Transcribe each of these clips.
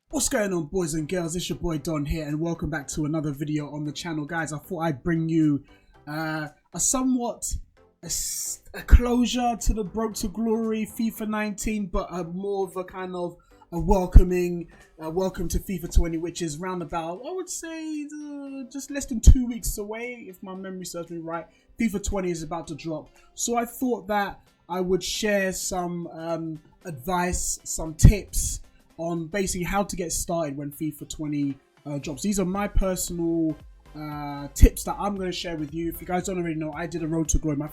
What's going on, boys and girls? It's your boy Don here, and welcome back to another video on the channel. Guys, I thought I'd bring you a somewhat a closure to the Broke to Glory FIFA 19, but more of a kind of a welcoming welcome to FIFA 20, which is round about, I would say, just less than 2 weeks away, if my memory serves me right. FIFA 20 is about to drop, so I thought that I would share some advice, some tips on basically how to get started when FIFA 20 drops. These are my personal tips that I'm going to share with you. If you guys don't already know, I did a Road to Glory, my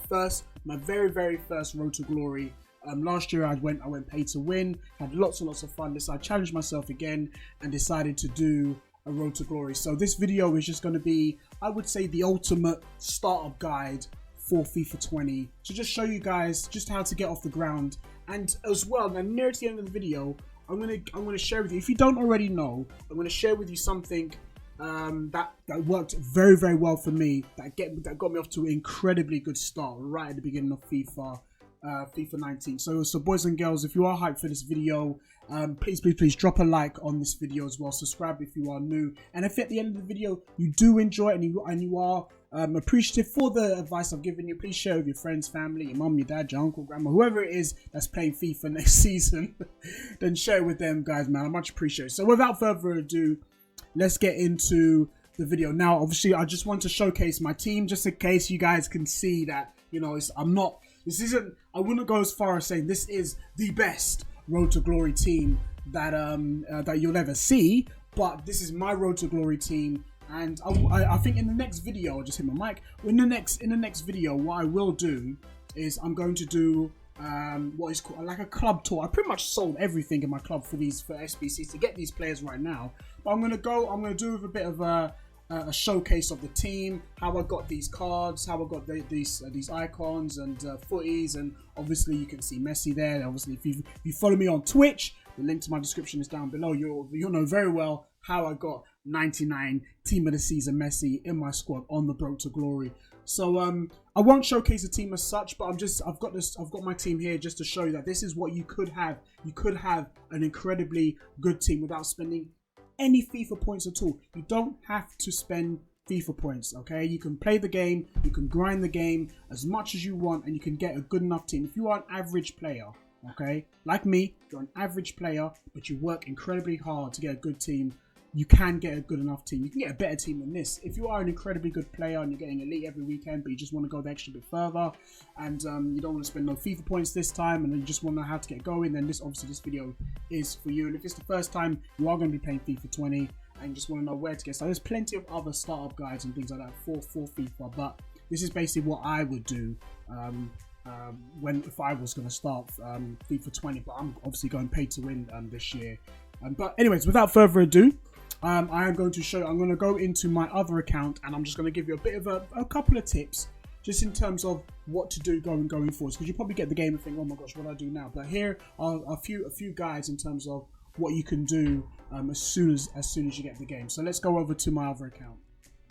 very first Road to Glory. Last year I went pay to win, had lots and lots of fun. I challenged myself again and decided to do a Road to Glory. So this video is just going to be, I would say, the ultimate startup guide for FIFA 20 to just show you guys just how to get off the ground. And as well, now near to the end of the video, I'm gonna share with you, if you don't already know, I'm gonna share with you something that worked very well for me, that got me off to an incredibly good start right at the beginning of FIFA 19. So boys and girls, if you are hyped for this video, please drop a like on this video as well. Subscribe if you are new, and if at the end of the video you do enjoy it and you are appreciative for the advice I've given you, please share with your friends, family, your mum, your dad, your uncle, grandma, whoever it is that's playing FIFA next season. Then share it with them, guys, man. I much appreciate it. So without further ado, let's get into the video. Now, obviously, I just want to showcase my team just in case you guys can see that, you know, I wouldn't go as far as saying this is the best Road to Glory team that that you'll ever see, but this is my Road to Glory team. And I think in the next video, I'll just hit my mic. In the next video, what I will do is I'm going to do what is called like a club tour. I pretty much sold everything in my club for SBCs to get these players right now. But I'm gonna do with a bit of a showcase of the team, how I got these cards, how I got these icons and footies, and obviously you can see Messi there. Obviously, if you follow me on Twitch, the link to my description is down below. You'll know very well how I got 99 Team of the Season Messi in my squad on the Broke to Glory. So I won't showcase the team as such, but I've got my team here just to show you that this is what you could have. You could have an incredibly good team without spending any FIFA points at all. You don't have to spend FIFA points, okay? You can play the game, you can grind the game as much as you want, and you can get a good enough team. If you are an average player, okay, like me, you're an average player, but you work incredibly hard to get a good team, you can get a good enough team. You can get a better team than this. If you are an incredibly good player and you're getting elite every weekend, but you just want to go the extra bit further, and you don't want to spend no FIFA points this time, and then you just want to know how to get going, then obviously this video is for you. And if it's the first time you are going to be playing FIFA 20 and you just want to know where to get started, there's plenty of other startup guides and things like that for FIFA, but this is basically what I would do if I was going to start FIFA 20, but I'm obviously going pay to win this year. But anyways, without further ado, I'm going to go into my other account, and I'm just going to give you a bit of a couple of tips just in terms of what to do going forwards, because you probably get the game and think, oh my gosh, what do I do now? But here are a few guides in terms of what you can do as soon as you get the game. So let's go over to my other account.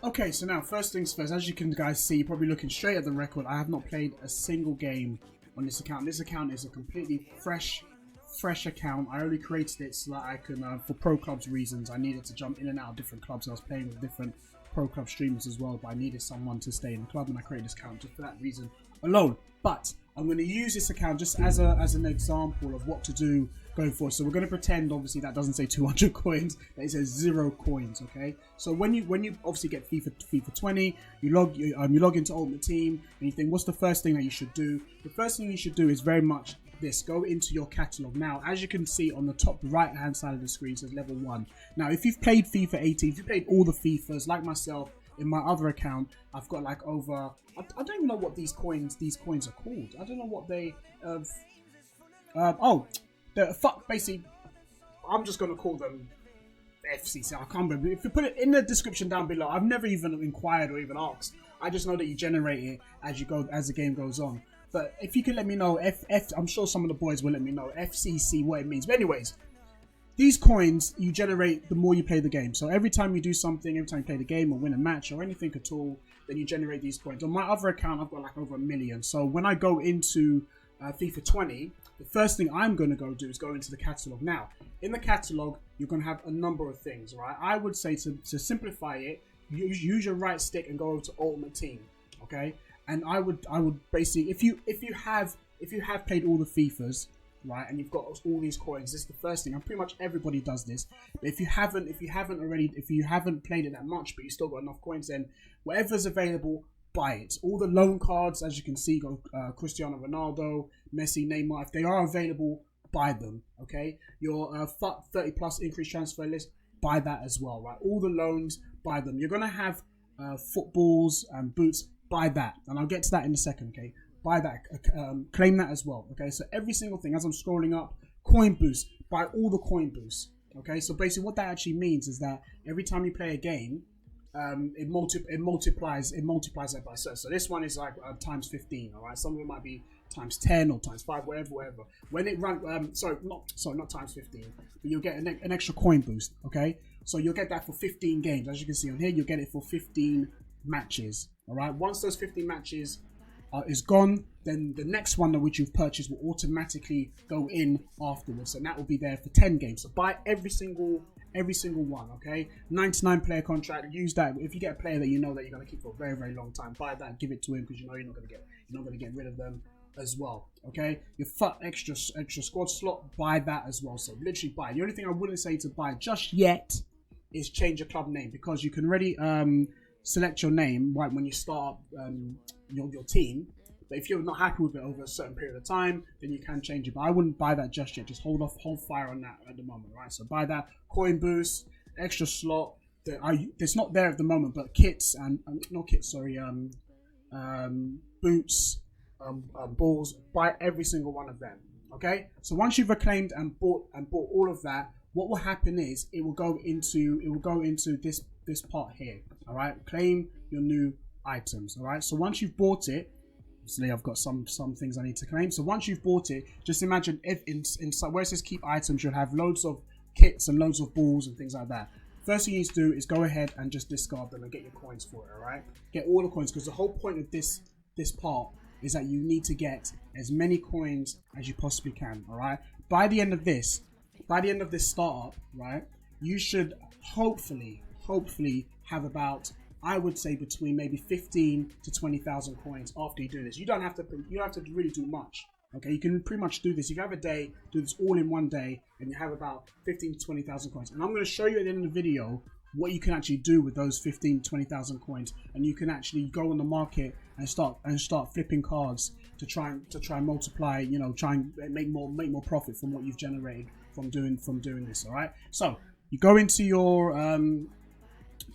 Okay, so now first things first, as you can guys see, you're probably looking straight at the record. I have not played a single game on this account. This account is a completely fresh account. I only created it so that I can, for pro clubs reasons, I needed to jump in and out of different clubs. I was playing with different pro club streamers as well, but I needed someone to stay in the club, and I created this account just for that reason alone. But I'm going to use this account just as an example of what to do going forward. So we're going to pretend, obviously, that doesn't say 200 coins, that it says 0 coins. Okay, so when you obviously get FIFA 20, you log into Ultimate Team, and you think, what's the first thing that you should do? The first thing you should do is very much this: go into your catalog. Now, as you can see on the top right hand side of the screen, it says level 1. Now, if you've played FIFA 18, if you've played all the FIFAs like myself, in my other account I've got like over, I don't even know what these coins are called. I don't know what they basically I'm just gonna call them FCC. I can't remember. If you put it in the description down below, I've never even inquired or even asked. I just know that you generate it as the game goes on. But if you can let me know, I'm sure some of the boys will let me know FCC what it means. But anyways, these coins you generate the more you play the game. So every time you do something, every time you play the game or win a match or anything at all, then you generate these coins. On my other account, I've got like over 1 million. So when I go into FIFA 20, the first thing I'm going to go do is go into the catalog. Now, in the catalog, you're going to have a number of things, right? I would say to simplify it, use your right stick and go over to Ultimate Team, okay? And I would basically, if you have played all the FIFAs, right, and you've got all these coins, this is the first thing. And pretty much everybody does this. But if you haven't played it that much, but you still got enough coins, then whatever's available, buy it. All the loan cards, as you can see, got Cristiano Ronaldo, Messi, Neymar. If they are available, buy them. Okay, your 30 plus increased transfer list, buy that as well. Right, all the loans, buy them. You're gonna have footballs and boots, buy that, and I'll get to that in a second. Okay. Buy that, claim that as well. Okay, so every single thing, as I'm scrolling up, coin boost, buy all the coin boosts. Okay, so basically what that actually means is that every time you play a game, it multiplies that by certain. So this one is like times 15. All right, some of it might be times 10 or times 5, whatever. When it runs, not times 15, but you'll get an extra coin boost. Okay, so you'll get that for 15 games. As you can see on here, you'll get it for 15 matches. All right, once those 15 matches is gone, then the next one that which you've purchased will automatically go in afterwards, and that will be there for 10 games. So buy every single one. Okay, 99 player contract. Use that. If you get a player that you know that you're going to keep for a very, very long time, buy that and give it to him, because you know you're not going to get rid of them as well. Okay, your extra squad slot, buy that as well. So literally buy. The only thing I wouldn't say to buy just yet is change your club name, because you can already select your name right when you start your team. But if you're not happy with it over a certain period of time, then you can change it. But I wouldn't buy that just yet. Just hold fire on that at the moment, right? So buy that coin boost, extra slot. It's not there at the moment, but kits and boots, balls. Buy every single one of them. Okay. So once you've reclaimed and bought all of that, what will happen is it will go into this part here. All right. Claim your new items. All right. So once you've bought it, obviously I've got some things I need to claim. So once you've bought it, just imagine if in where it says keep items, you'll have loads of kits and loads of balls and things like that. First thing you need to do is go ahead and just discard them and get your coins for it. All right. Get all the coins, because the whole point of this part is that you need to get as many coins as you possibly can. All right. By the end of this startup, right, you should hopefully have about, I would say, between maybe 15 to 20,000 coins after you do this. You don't have to really do much. Okay, you can pretty much do this. You can have a day, do this all in one day, and you have about 15 to 20,000 coins. And I'm going to show you at the end of the video what you can actually do with those 15 to 20,000 coins. And you can actually go on the market and start flipping cards to try and multiply. You know, try and make more profit from what you've generated from doing this. All right. So you go into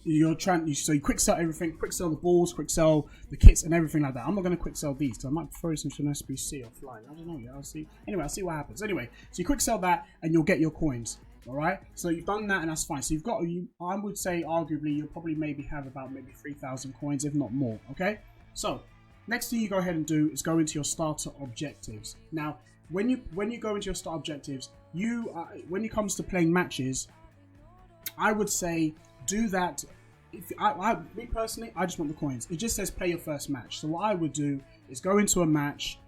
so you quick sell everything, quick sell the balls, quick sell the kits and everything like that. I'm not going to quick sell these, because I might throw some to an SBC offline. I don't know yet. I'll see. Anyway, I'll see what happens. Anyway, so you quick sell that and you'll get your coins. All right. So you've done that and that's fine. So you've got, I would say arguably you'll probably maybe have about 3,000 coins, if not more. Okay. So next thing you go ahead and do is go into your starter objectives. Now, when you go into your starter objectives, when it comes to playing matches, I would say do that. Me personally, I just want the coins. It just says play your first match. So what I would do is go into a match,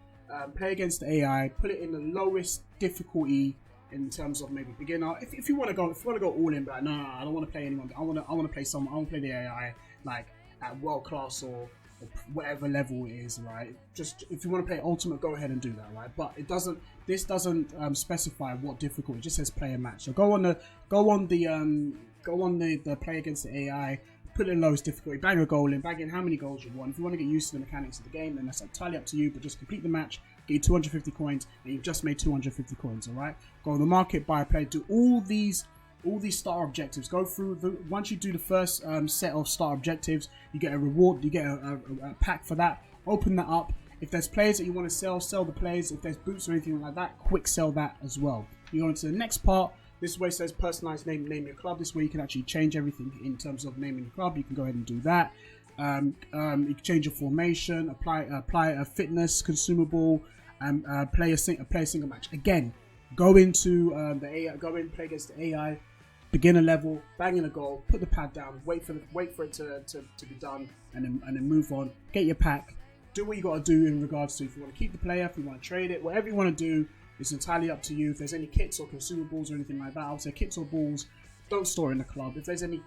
play against the AI, put it in the lowest difficulty in terms of maybe beginner. If you want to go all in, but no, I don't want to play anyone. I want to play someone. I want to play the AI like at world class or whatever level it is, right? Just if you want to play ultimate, go ahead and do that, right? But this doesn't specify what difficulty. It just says play a match. So go on the play against the AI, put it in lowest difficulty, bang a goal in, bang in how many goals you want. If you want to get used to the mechanics of the game, then that's entirely up to you, but just complete the match, get you 250 coins, and you've just made 250 coins, all right? Go on the market, buy a player, do all these star objectives. Go through once you do the first set of star objectives, you get a reward, you get a pack for that. Open that up. If there's players that you want to sell the players. If there's boots or anything like that, quick sell that as well. You go into the next part. This is where it says personalized name your club. This is where you can actually change everything in terms of naming your club. You can go ahead and do that. You can change your formation, apply a fitness consumable, and play a single match. Again, go into the AI, go in, play against the AI, beginner level, bang in a goal, put the pad down, wait for it to be done, and then move on. Get your pack. Do what you got to do in regards to if you want to keep the player, if you want to trade it, whatever you want to do. It's entirely up to you. If there's any kits or consumables or anything like that, I would say kits or balls, don't store in the club. If there's any,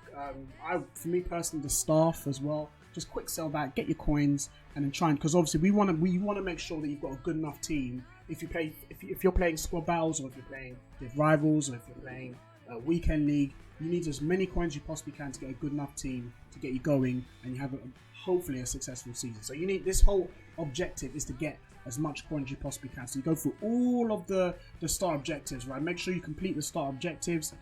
for me personally, the staff as well, just quick sell that, get your coins, and then try and, because obviously we want to make sure that you've got a good enough team. If you're playing squad battles, or if you're playing with rivals, or if you're playing weekend league, you need as many coins as you possibly can to get a good enough team to get you going, and you have hopefully a successful season. So you need, this whole objective is to get as much coins as you possibly can. So you go through all of the star objectives, right? Make sure you complete the star objectives.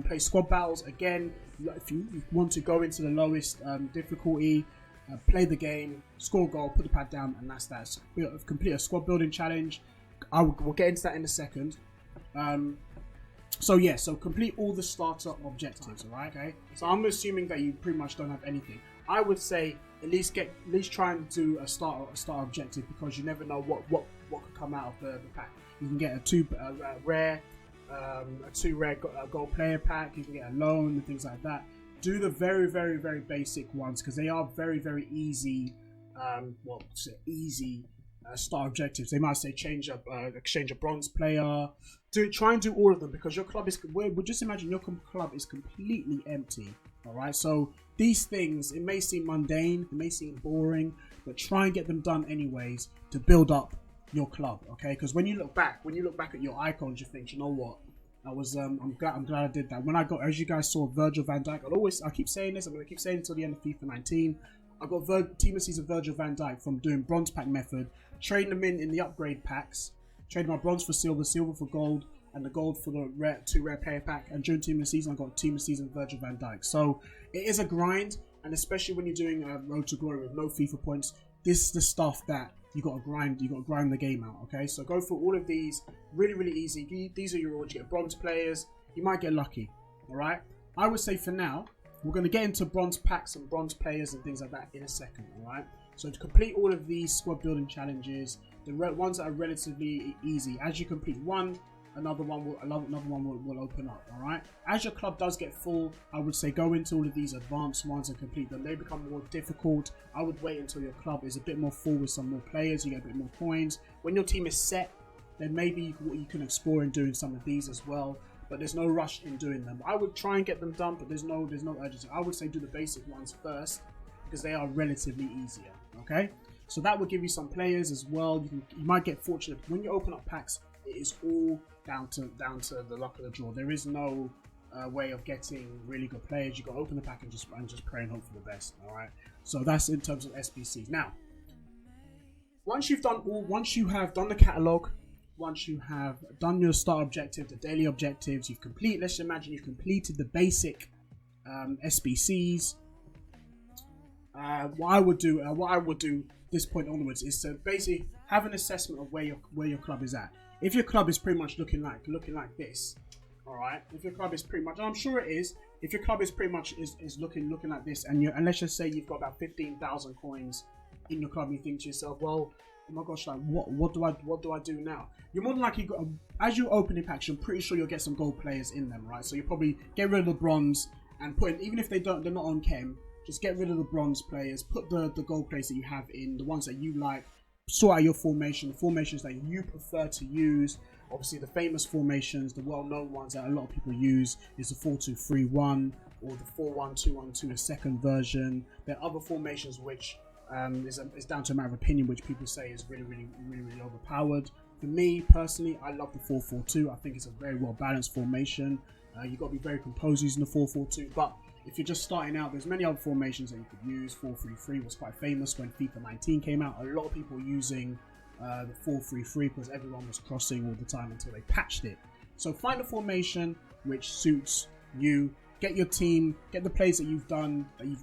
Play squad battles again. If you want to go into the lowest difficulty, play the game, score a goal, put the pad down, and that's that. So complete a squad building challenge. We'll get into that in a second. So complete all the starter objectives, alright? Okay. So I'm assuming that you pretty much don't have anything. I would say at least try and do a star objective, because you never know what could come out of the pack. You can get a two rare gold player pack. You can get a loan and things like that. Do the very, very, very basic ones, because they are very, very easy. Star objectives. They might say exchange a bronze player. Try and do all of them, because your club is. Just imagine your club is completely empty. All right. So these things, it may seem mundane, it may seem boring, but try and get them done anyways to build up your club. Okay. Because when you look back at your icons, you think, you know what? I'm glad I did that. When I got, as you guys saw, Virgil van Dijk. I keep saying this. I'm going to keep saying it until the end of FIFA 19. I got Team of Season Virgil van Dijk from doing bronze pack method, trading them in the upgrade packs, trading my bronze for silver, silver for gold, and the gold for the two rare player pack. And during Team of the Season, I got Team of the Season Virgil van Dijk. So it is a grind, and especially when you're doing a Road to Glory with no FIFA points, this is the stuff that you got to grind. You got to grind the game out. Okay, so go for all of these. Really, really easy. These are your rewards. You get bronze players. You might get lucky. All right. I would say for now, we're going to get into bronze packs and bronze players and things like that in a second, alright? So to complete all of these squad building challenges, the ones that are relatively easy, as you complete one, another one will open up, alright? As your club does get full, I would say go into all of these advanced ones and complete them. They become more difficult. I would wait until your club is a bit more full with some more players, you get a bit more coins. When your team is set, then maybe you can explore in doing some of these as well. But there's no rush in doing them. I would try and get them done, but there's no urgency. I would say do the basic ones first, because they are relatively easier. Okay, so that will give you some players as well. You might get fortunate when you open up packs. It is all down to the luck of the draw. There is no way of getting really good players. You got to open the pack and just pray and hope for the best. All right. So that's in terms of SBCs. Now, once you have done the catalog. Once you have done your star objective, the daily objectives, let's imagine you've completed the basic SBCs. What I would do this point onwards is to basically have an assessment of where your club is at. If your club is pretty much looking like this, all right. If your club is pretty much, and I'm sure it is. If your club is pretty much is looking like this, and let's just say you've got about 15,000 coins in your club, and you think to yourself, well, oh my gosh, like what do I do now? You're more than likely, as you open your packs, I'm pretty sure you'll get some gold players in them, right? So you probably get rid of the bronze and put in, even if they're not on chem, just get rid of the bronze players, put the gold players that you have in, the ones that you like, sort out your formation, the formations that you prefer to use. Obviously the famous formations, the well-known ones that a lot of people use is the 4-2-3-1 or the 4-1-2-1-2, a second version. There are other formations which is down to a matter of opinion, which people say is really overpowered. For me personally, I love the 4-4-2. I think it's a very well balanced formation. You've got to be very composed using the 4-4-2, but if you're just starting out, there's many other formations that you could use. 4-3-3 was quite famous when FIFA 19 came out. A lot of people were using the 4-3-3 because everyone was crossing all the time until they patched it. So find a formation which suits you. Get your team, get the plays that you've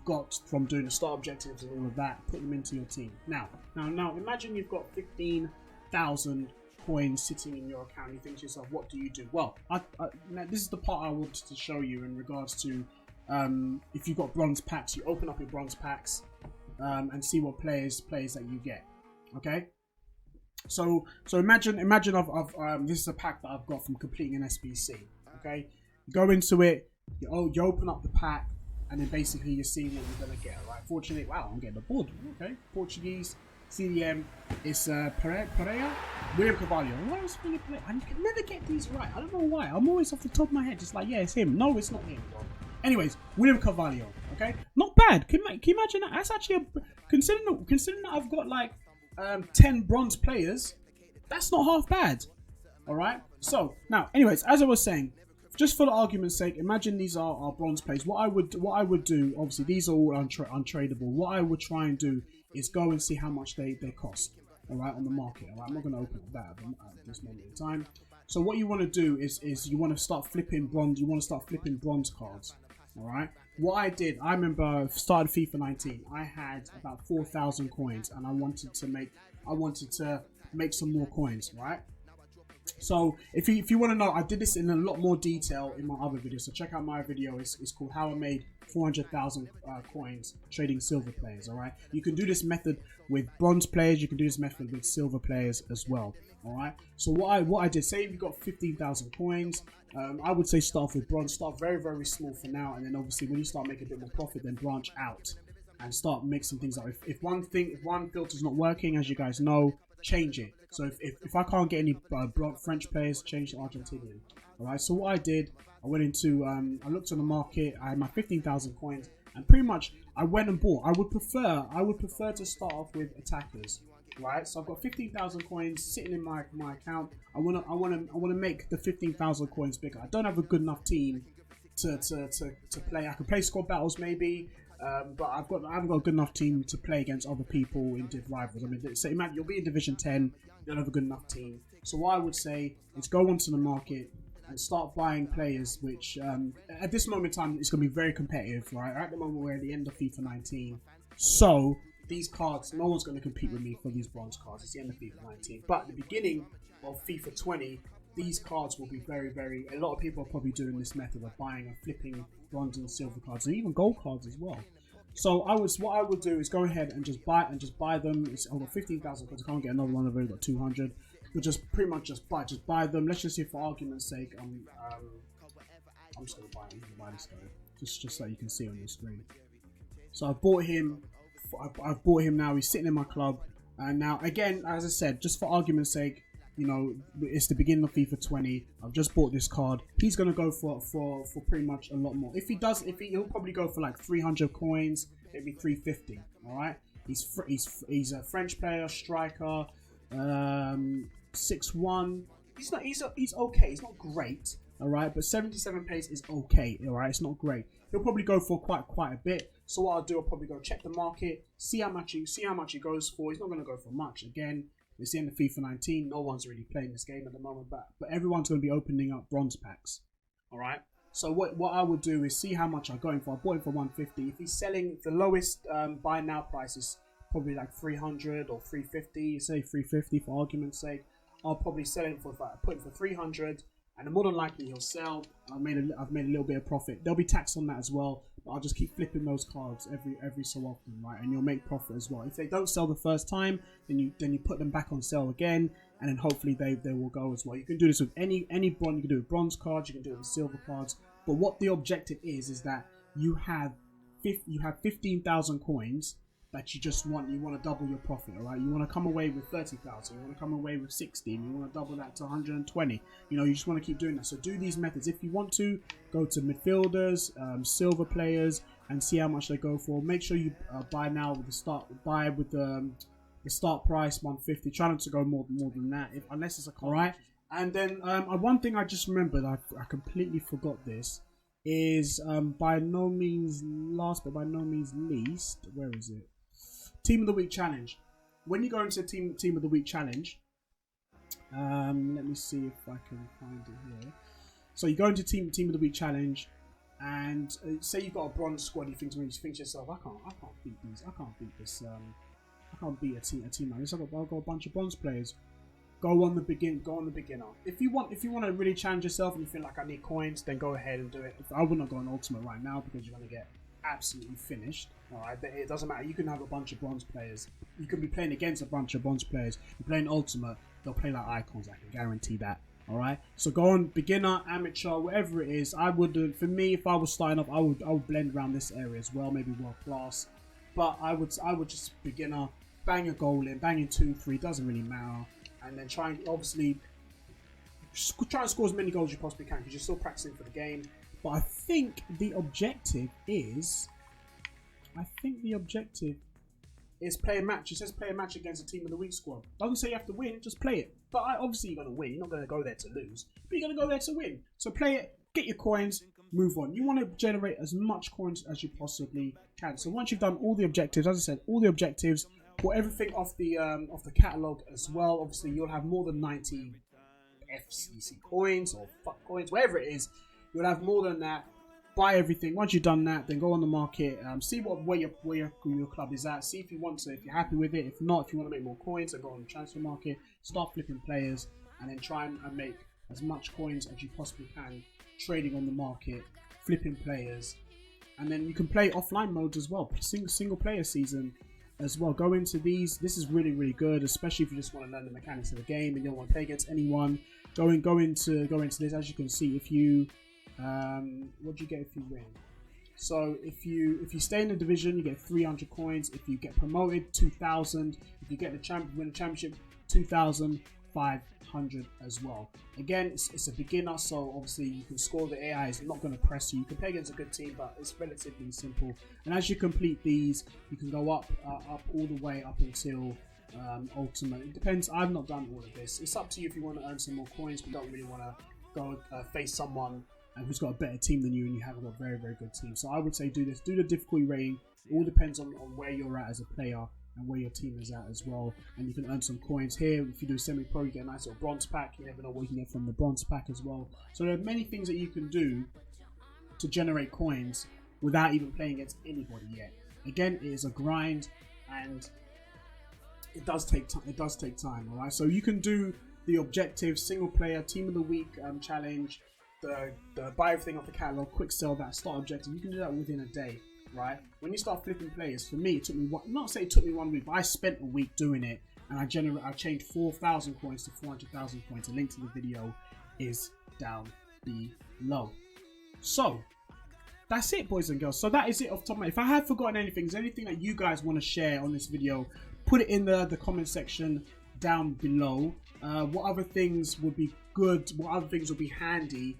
got from doing the star objectives and all of that, put them into your team. Now, imagine you've got 15,000 coins sitting in your account. You think to yourself, what do you do? Well, now this is the part I wanted to show you in regards to if you've got bronze packs, you open up your bronze packs and see what players that you get. Okay. So imagine this is a pack that I've got from completing an SBC. Okay, go into it. You open up the pack, and then basically you're seeing what you're gonna get. Right? Fortunately, wow, I'm getting a board. Okay, Portuguese CDM is Pereira, William Carvalho. Why was William Pereira? I can never get these right. I don't know why. I'm always off the top of my head just like, yeah, it's him. No, it's not him. Anyways, William Carvalho. Okay, not bad. Can you imagine that? That's actually considering that I've got like 10 bronze players. That's not half bad. All right. So now, anyways, as I was saying, just for the argument's sake, imagine these are our bronze players. What I would do, obviously, these are all untradeable. What I would try and do is go and see how much they cost. All right, on the market. All right, I'm not going to open that at this moment in time. So what you want to do is you want to start flipping bronze. You want to start flipping bronze cards. All right. What I did, I remember started FIFA 19. I had about 4,000 coins, and I wanted to make some more coins. Right. So if you want to know, I did this in a lot more detail in my other video. So check out my video. It's called How I Made 400,000 coins trading silver players. All right. You can do this method with bronze players. You can do this method with silver players as well. All right. So what I did, say if you got 15,000 coins, I would say start off with bronze. Start very, very small for now, and then obviously when you start making a bit more profit, then branch out and start mixing things up. If one filter's not working, as you guys know, change it. So if I can't get any French players, change to Argentinian. All right. So what I did, I went into I looked on the market. I had my 15,000 coins, and pretty much I went and bought. I would prefer to start off with attackers. Right. So I've got 15,000 coins sitting in my account. I wanna make the 15,000 coins bigger. I don't have a good enough team to play. I can play squad battles maybe. But I haven't got a good enough team to play against other people in Div Rivals. I mean, so imagine you'll be in Division 10, you don't have a good enough team. So what I would say is go onto the market and start buying players, which at this moment in time, it's going to be very competitive, right? At the moment, we're at the end of FIFA 19. So these cards, no one's going to compete with me for these bronze cards. It's the end of FIFA 19. But at the beginning of FIFA 20, these cards will be very, very... A lot of people are probably doing this method of buying and flipping bronze and silver cards, and even gold cards as well. So what I would do is go ahead and just buy them. I've got 15,000 cards. I can't get another one. I've only got 200. But just pretty much just buy them. Let's just say, for argument's sake, I'm just gonna buy this guy, just so you can see on your screen. So I bought him. I've bought him now. He's sitting in my club, and now again, as I said, just for argument's sake, you know, it's the beginning of FIFA 20. I've just bought this card. He's gonna go for pretty much a lot more. He'll probably go for like 300 coins, maybe 350. All right. He's a French player, striker, 6'1". He's okay. He's not great. All right, but 77 pace is okay. All right, it's not great. He'll probably go for quite a bit. So what I'll do, I'll probably go check the market, see how much he goes for. He's not gonna go for much again. It's the end of FIFA 19. No one's really playing this game at the moment, but everyone's going to be opening up bronze packs. All right. So what I would do is see how much I'm going for. I bought him for 150. If he's selling, the lowest buy now price is probably like 300 or 350. Say 350 for argument's sake. I'll probably sell him for put him for 300, and more than likely he'll sell. I've made a little bit of profit. There'll be tax on that as well. But I'll just keep flipping those cards every so often, right? And you'll make profit as well. If they don't sell the first time, then you put them back on sale again, and then hopefully they will go as well. You can do this with any bronze. You can do it with bronze cards. You can do it with silver cards. But what the objective is that you have 15,000 coins that you want to double your profit, all right? You want to come away with 30,000. You want to come away with 16. You want to double that to 120. You know, you just want to keep doing that. So do these methods. If you want to, go to midfielders, silver players, and see how much they go for. Make sure you buy now with the start. Buy with the start price 150. Try not to go more than that, unless it's a card. All right. And then one thing I just remembered, I completely forgot this, is by no means last, but by no means least. Where is it? Team of the Week challenge. When you go into Team of the Week challenge, let me see if I can find it here. So you go into Team of the Week challenge, and say you've got a bronze squad. You think to yourself, I can't beat these. I can't beat this. I can't beat a team like this. I've got a bunch of bronze players. Go on the beginner. If you want to really challenge yourself and you feel like I need coins, then go ahead and do it. I wouldn't go on ultimate right now because you're going to get absolutely finished. All right, it doesn't matter. You can have a bunch of bronze players. You can be playing against a bunch of bronze players. You're playing ultimate, they'll play like icons. I can guarantee that. All right, so go on beginner, amateur, whatever it is. I would, for me, if I was starting off, I would blend around this area as well. Maybe world class, but I would just beginner. bang a goal in, bang in 2, 3, doesn't really matter. And then try and obviously try and score as many goals as you possibly can because you're still practicing for the game. But I think the objective is play a match. It says play a match against a team of the week squad. Doesn't say you have to win, just play it. But obviously you're going to win. You're not going to go there to lose. But you're going to go there to win. So play it, get your coins, move on. You want to generate as much coins as you possibly can. So once you've done all the objectives, as I said, all the objectives, put everything off the catalogue as well. Obviously you'll have more than 90 FCC coins or fuck coins, whatever it is. You'll have more than that. Buy everything. Once you've done that, then go on the market, see where your club is at, see if you want to, if you're happy with it. If not, if you want to make more coins, then go on the transfer market, start flipping players, and then try and make as much coins as you possibly can, trading on the market, flipping players, and then you can play offline modes as well, single player season as well. Go into these. This is really, really good, especially if you just want to learn the mechanics of the game and you don't want to play against anyone. Go into this. As you can see, if you what do you get if you win? So if you stay in the division, you get 300 coins. If you get promoted, 2,000. If you get win the championship, 2,500 as well. Again, it's a beginner, so obviously you can score. The AI is not going to press you. You can play against a good team, but it's relatively simple. And as you complete these, you can go up all the way up until ultimate. It depends. I've not done all of this. It's up to you if you want to earn some more coins, but you don't really want to go face someone who's got a better team than you and you haven't got a very, very good team. So I would say do this. Do the difficulty rating. It all depends on where you're at as a player and where your team is at as well. And you can earn some coins here. If you do semi-pro, you get a nice little bronze pack. You never know what you can get from the bronze pack as well. So there are many things that you can do to generate coins without even playing against anybody yet. Again, it is a grind and it does take time. It does take time, all right? So you can do the objective, single player, team of the week challenge, the buy everything off the catalog, quick sell that, start objective. You can do that within a day, right? When you start flipping players, for me, it took me not say it took me 1 week, but I spent a week doing it, and I changed 4,000 coins to 400,000 coins. The link to the video is down below. So that's it, boys and girls. So that is it off the top of my head. If I have forgotten anything, is there anything that you guys want to share on this video, put it in the comment section down below. What other things would be good? What other things would be handy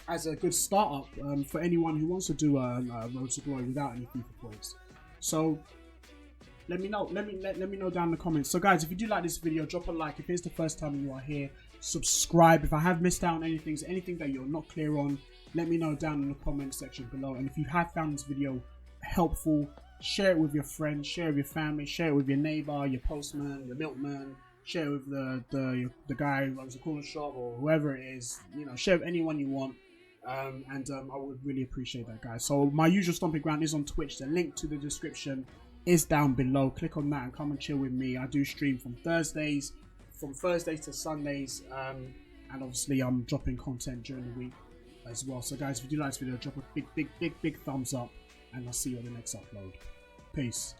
as a good startup for anyone who wants to do a Road to Glory without any FIFA points? So let me know. Let me know down in the comments. So guys, if you do like this video, drop a like. If it's the first time you are here, subscribe. If I have missed out on anything that you're not clear on, let me know down in the comment section below. And if you have found this video helpful, share it with your friends, share it with your family, share it with your neighbor, your postman, your milkman. Share with the guy who runs the corner shop or whoever it is. You know, share with anyone you want. I would really appreciate that, guys. So my usual stomping ground is on Twitch. The link to the description is down below. Click on that and come and chill with me. I do stream from Thursdays to Sundays, and obviously I'm dropping content during the week as well. So guys, if you do like this video, drop a big thumbs up, and I'll see you on the next upload. Peace.